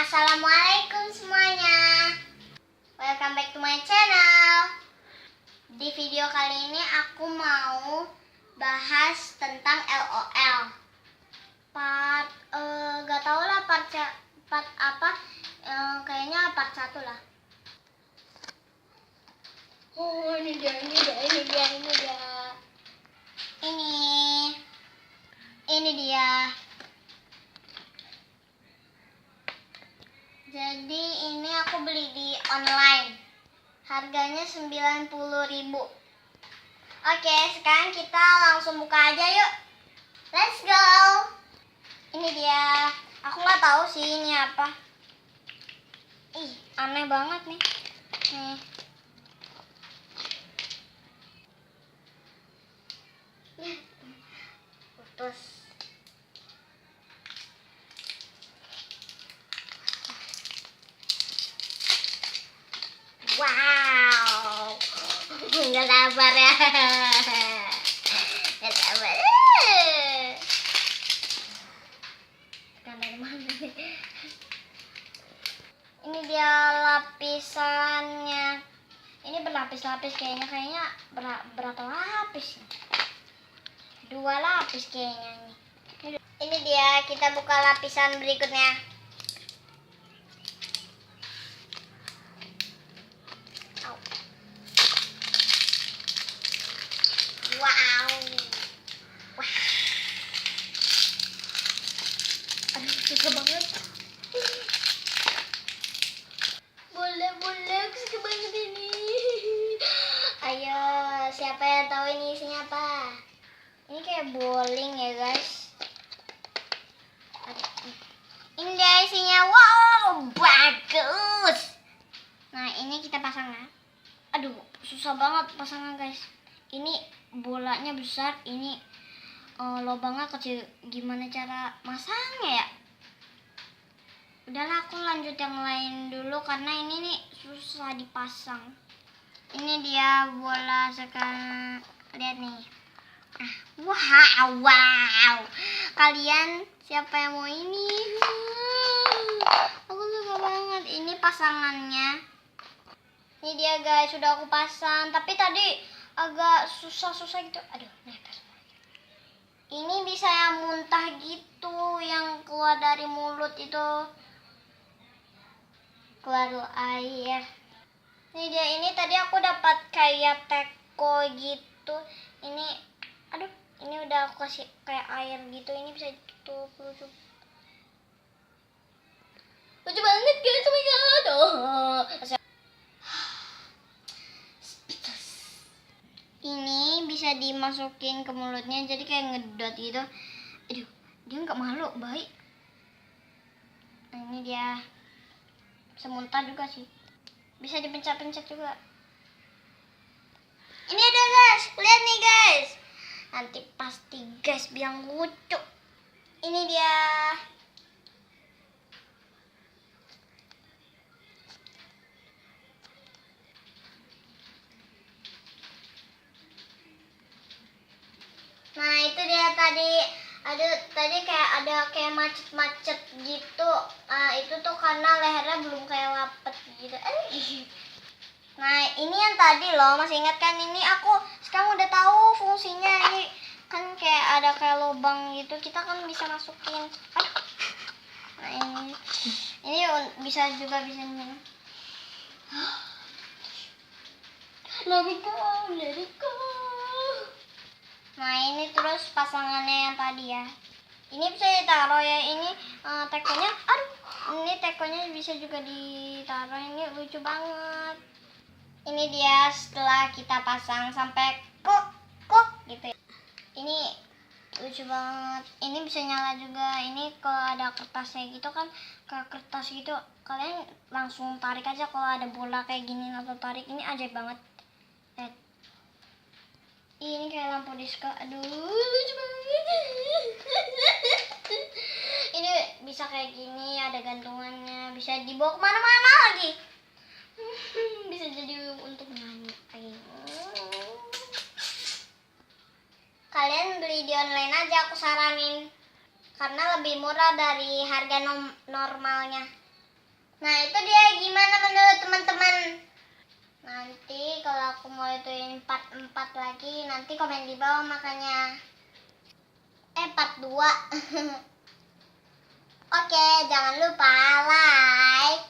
Assalamualaikum semuanya. Welcome back to my channel. Di video kali ini aku mau bahas tentang LOL. Gak tau lah part apa. Kayaknya part 1 lah. Oh, ini dia. Ini dia. Jadi ini aku beli di online. Harganya 90.000. Oke, sekarang kita langsung buka aja yuk. Let's go. Ini dia. Aku nggak tahu sih ini apa. Ih, aneh banget nih. Nih. Putus. Wow, nggak sabar ya, nggak sabar. Kan dari mana nih? Ini dia lapisannya. Ini berlapis-lapis kayaknya berapa lapis? 2 lapis kayaknya nih. Ini dia, kita buka lapisan berikutnya. Wow. Wah. Aduh, suka banget. Boleh, aku suka banget ini. Ayo, siapa yang tahu ini isinya apa? Ini kayak bowling ya, guys. Ini dia isinya. Wow, bagus. Nah, ini kita pasang ya. Aduh, susah banget pasangnya, guys. Ini bolanya besar, ini lubangnya kecil. Gimana cara masangnya ya? Udahlah, aku lanjut yang lain dulu karena ini nih susah dipasang. Ini dia bola sekarang. Lihat nih. Wow. Kalian siapa yang mau ini? Aku suka banget. Ini pasangannya. Ini dia, guys, sudah aku pasang. Tapi tadi agak susah gitu. Aduh, netes. Ini bisa yang muntah gitu, yang keluar dari mulut itu. Keluar air. Ini dia, ini tadi aku dapat kayak teko gitu. Ini, aduh, ini udah aku kasih kayak air gitu. Ini bisa tutup, lucu banget, guys. Oh my god. Ini bisa dimasukin ke mulutnya, jadi kayak ngedot gitu. Aduh, dia nggak malu, baik. Nah, ini dia. Semuntah juga sih. Bisa dipencet-pencet juga. Ini ada, guys. Lihat nih, guys. Nanti pasti guys bilang lucu. Ini dia. Nah, itu dia tadi kayak ada kayak macet gitu. Itu tuh karena lehernya belum kayak lapet gitu. Nah, ini yang tadi loh, masih ingat kan? Ini aku sekarang udah tahu fungsinya. Ini kan kayak ada kayak lubang gitu, kita kan bisa masukin. Nah, ini bisa minum. Let it go. Nah, ini terus pasangannya yang tadi ya. Ini bisa ditaruh ya. Ini tekonya. Aduh, ini tekonya bisa juga ditaruh. Ini lucu banget. Ini dia setelah kita pasang sampai kok gitu ya. Ini lucu banget. Ini bisa nyala juga. Ini kalau ada kertasnya gitu kan, kayak kertas gitu, kalian langsung tarik aja. Kalau ada bola kayak gini langsung tarik. Ini ajaib banget. Ini kayak lampu disco. Aduh, lucu banget. Ini bisa kayak gini, ada gantungannya, bisa dibawa kemana-mana lagi. Bisa jadi untuk nyanyi. Kalian beli di online aja, aku saranin, karena lebih murah dari harga normalnya. Nah, itu dia gimana menurut teman-teman? Nanti kalau aku mau ituin part 4 lagi, nanti komen di bawah makanya. Part 2. Oke, jangan lupa like,